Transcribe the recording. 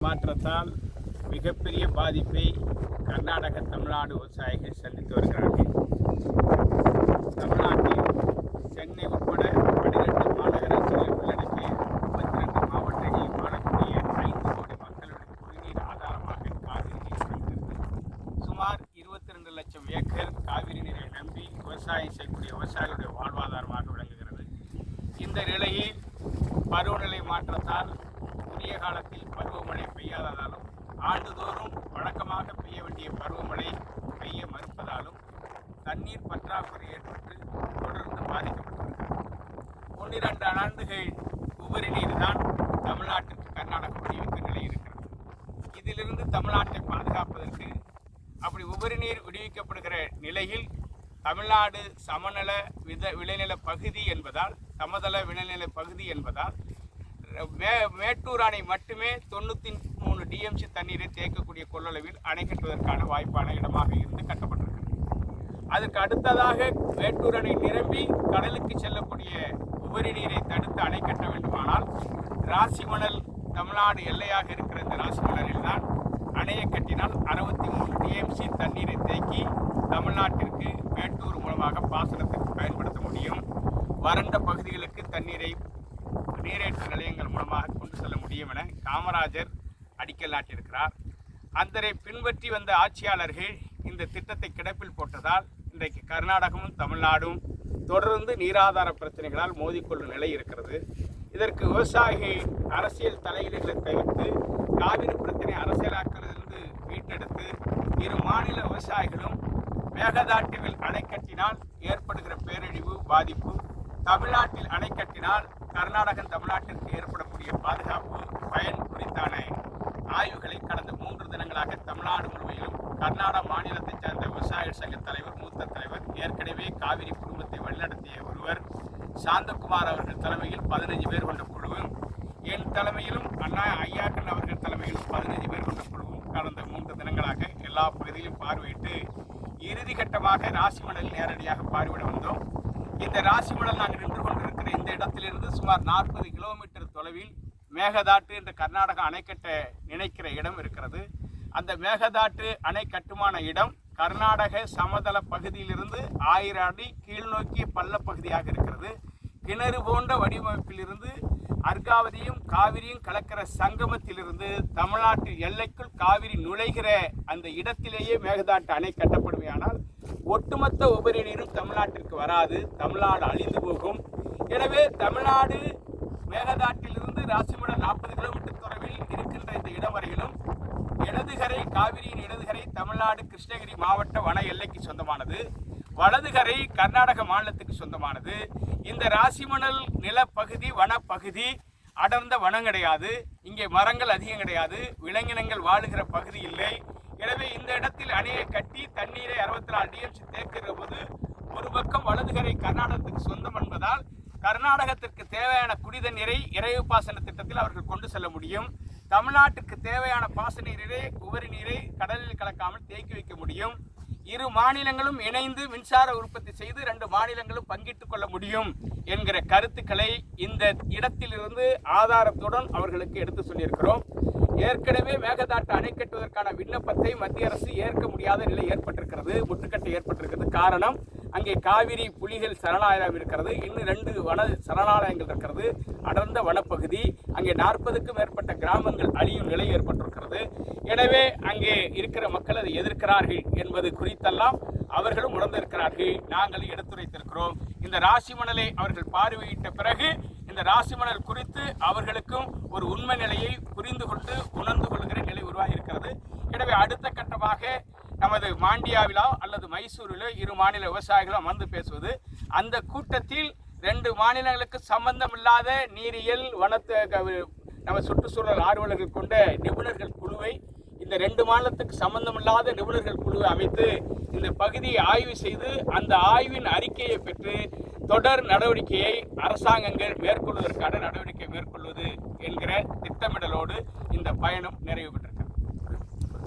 மாற்றத்தால் மிகப்பெரிய பாதிப்பை கர்நாடக தமிழ்நாடு விவசாயிகள் சந்தித்து வருகிறார்கள். தமிழ்நாட்டில் சென்னை உட்பட 12 மாநகராட்சிகளை உள்ளடக்கிய 32 மாவட்டங்களில் வாழக்கூடிய 5 கோடி மக்களுடைய குடிநீர் ஆதாரமாக காவிரி நீர் விளங்குகிறது. சுமார் 22 லட்சம் ஏக்கர் காவிரி நீரை நம்பி விவசாயம் செய்யக்கூடிய விவசாயிகளுடைய வாழ்வாதாரமாக விளங்குகிறது. இந்த நிலையில் பருவநிலை மாற்றத்தால் உரிய காலத்தில் பருவமழை பெய்யாததாலும் ஆண்டுதோறும் வழக்கமாக பெய்ய வேண்டிய பருவமழை பெய்ய மறுப்பதாலும் தண்ணீர் பற்றாக்குறை ஏற்பட்டு தொடர்ந்து பாதிக்கப்பட்டிருக்கிறது. 12 ஆண்டுகள் உபரி நீர் தான் தமிழ்நாட்டிற்கு கர்நாடகம் விடுவிக்கும் நிலை இருக்கிறது. இதிலிருந்து தமிழ்நாட்டை பாதுகாப்பதற்கு அப்படி உபரி நீர் விடுவிக்கப்படுகிற நிலையில் தமிழ்நாடு சமநல விளைநில பகுதி என்பதால் சமதள விளைநில பகுதி என்பதால் மேட்டூர் அணை மட்டுமே 93 டிஎம்சி தண்ணீரை தேக்கக்கூடிய கொள்ளளவில் அணை கட்டுவதற்கான வாய்ப்பான இடமாக இருந்து கட்டப்பட்டிருக்கிறது. அதற்கு அடுத்ததாக மேட்டூர் அணை நிரம்பி கடலுக்கு செல்லக்கூடிய உபரி நீரை தடுத்து அணை கட்ட வேண்டுமானால் ராசிமணல் தமிழ்நாடு எல்லையாக இருக்கிற இந்த ராசிமணலில் தான் அணையை கட்டினால் 63 டிஎம்சி தண்ணீரை தேக்கி தமிழ்நாட்டிற்கு மேட்டூர் மூலமாக பாசனத்திற்கு பயன்படுத்த முடியும். வறண்ட பகுதிகளுக்கு தண்ணீரை நீரேற்று நிலையங்கள் மூலமாக கொண்டு செல்ல முடியும் என காமராஜர் அடிக்கல் நாட்டியிருக்கிறார். அதனை பின்பற்றி வந்த ஆட்சியாளர்கள் இந்த திட்டத்தை கிடப்பில் போட்டதால் இன்றைக்கு கர்நாடகமும் தமிழ்நாடும் தொடர்ந்து நீராதார பிரச்சனைகளால் மோதிக்கொள்ளும் நிலை இருக்கிறது. இதற்கு விவசாயிகள் அரசியல் தலையீடுகளை தவிர்த்து காவிரி பிரச்சனை அரசியலாக்கிலிருந்து மீட்டெடுத்து இரு மாநில விவசாயிகளும் மேகதாட்டுவில் அணை கட்டினால் ஏற்படுகிற பேரழிவு பாதிப்பு, தமிழ்நாட்டில் அணை கட்டினால் கர்நாடகம் தமிழ்நாட்டிற்கு ஏற்படக்கூடிய பாதுகாப்பு பயன் குறித்தான ஆய்வுகளை கடந்த 3 தினங்களாக தமிழ்நாடு முழுவதிலும் கர்நாடக மாநிலத்தைச் சேர்ந்த விவசாயிகள் சங்க தலைவர் மூத்த தலைவர் ஏற்கனவே காவிரி குடும்பத்தை வழிநடத்திய ஒருவர் சாந்தகுமார் அவர்கள் தலைமையில் 15 பேர் கொண்ட குழுவும் என் தலைமையிலும் அண்ணா ஐயாக்கன் அவர்கள் தலைமையிலும் 15 பேர் கொண்ட குழுவும் கடந்த 3 தினங்களாக எல்லா பகுதியிலும் பார்வையிட்டு இறுதி கட்டமாக ராசிமணல் நேரடியாக பார்வையிட வந்தோம். இந்த ராசிமணல் நாங்கள் நின்று கொண்டிருக்கிற இந்த இடத்திலிருந்து சுமார் 40 கிலோமீட்டர் தொலைவில் மேகதாட்டு என்ற கர்நாடக அணை கட்ட நினைக்கிற இடம் இருக்கிறது. அந்த மேகதாட்டு அணை கட்டுமான இடம் கர்நாடக சமதள பகுதியிலிருந்து 1000 அடி கீழ்நோக்கிய பள்ளப்பகுதியாக இருக்கிறது. கிணறு போன்ற வடிவமைப்பிலிருந்து அர்காவதியும் காவிரியும் கலக்கிற சங்கமத்திலிருந்து தமிழ்நாட்டு எல்லைக்குள் காவிரி நுழைகிற அந்த இடத்திலேயே மேகதாட்டு அணை கட்டப்படுமையானால் ஒட்டுமொத்த உபரி நீரும் தமிழ்நாட்டிற்கு வராது, தமிழ்நாடு அழிந்து போகும். எனவே தமிழ்நாடு மேகதாட்டிலிருந்து ராசிமணல் 40 கிலோமீட்டர் தொலைவில் இருக்கின்ற இந்த இடம் வரையிலும் இடதுகரை காவிரியின் இடதுகரை தமிழ்நாடு கிருஷ்ணகிரி மாவட்ட வன எல்லைக்கு சொந்தமானது, வலதுகரை கர்நாடக மாநிலத்துக்கு சொந்தமானது. இந்த ராசிமணல் நிலப்பகுதி வனப்பகுதி, அடர்ந்த வனம் கிடையாது, இங்கே மரங்கள் அதிகம் கிடையாது, விலங்கினங்கள் வாழுகிற பகுதி இல்லை. எனவே இந்த இடத்தில் அணையை கட்டி தண்ணீரை 64 டிஎம்சி தேக்குகிற போது ஒரு பக்கம் வலதுகரை கர்நாடகத்துக்கு சொந்தம் என்பதால் கர்நாடகத்திற்கு தேவையான குடித நீரை இறைவு பாசன திட்டத்தில் அவர்கள் கொண்டு செல்ல முடியும். தமிழ்நாட்டிற்கு தேவையான பாசன நீரை உபரி நீரை கடலில் கலக்காமல் தேக்கி வைக்க முடியும். இரு மாநிலங்களும் இணைந்து மின்சார உற்பத்தி செய்து 2 மாநிலங்களும் பங்கிட்டுக் கொள்ள முடியும் என்கிற கருத்துக்களை இந்த இடத்திலிருந்து ஆதாரத்துடன் அவர்களுக்கு எடுத்து சொல்லியிருக்கிறோம். ஏற்கனவே மேகதாட்டு அணை கட்டுவதற்கான விண்ணப்பத்தை மத்திய அரசு ஏற்க முடியாத நிலை ஏற்பட்டிருக்கிறது, முட்டுக்கட்டை ஏற்பட்டிருக்கிறது. காரணம், அங்கே காவிரி புலிகள் சரணாலயம் இருக்கிறது, இன்னும் 2 வன சரணாலயங்கள் இருக்கிறது, அடர்ந்த வனப்பகுதி, அங்கே 40க்கும் மேற்பட்ட கிராமங்கள் அழியும் நிலை ஏற்பட்டிருக்கிறது. எனவே அங்கே இருக்கிற மக்கள் அதை எதிர்க்கிறார்கள் என்பது குறித்தெல்லாம் அவர்களும் உணர்ந்திருக்கிறார்கள், நாங்கள் எடுத்துரைத்திருக்கிறோம். இந்த ராசிமணலை அவர்கள் பார்வையிட்ட பிறகு இந்த ராசிமணல் குறித்து அவர்களுக்கும் ஒரு உண்மை நிலையை புரிந்து கொண்டு உணர்ந்து கொள்கிற நிலை உருவாகி இருக்கிறது. எனவே அடுத்த கட்டமாக நமது மாண்டியாவிலோ அல்லது மைசூரிலோ இரு மாநில விவசாயிகளும் அமர்ந்து பேசுவது, அந்த கூட்டத்தில் 2 மாநிலங்களுக்கு சம்பந்தமில்லாத நீரியல் நம்ம சுற்றுச்சூழல் ஆர்வலர்கள் கொண்ட நிபுணர்கள் குழுவை, இந்த 2 மாநிலத்துக்கு சம்பந்தமில்லாத நிபுணர்கள் குழுவை அமைத்து இந்த பகுதியை ஆய்வு செய்து அந்த ஆய்வின் அறிக்கையை பெற்று தொடர் நடவடிக்கையை அரசாங்கங்கள் மேற்கொள்வதற்கான நடவடிக்கை மேற்கொள்வது என்கிற திட்டமிடலோடு இந்த பயணம் நிறைவு பெற்றது.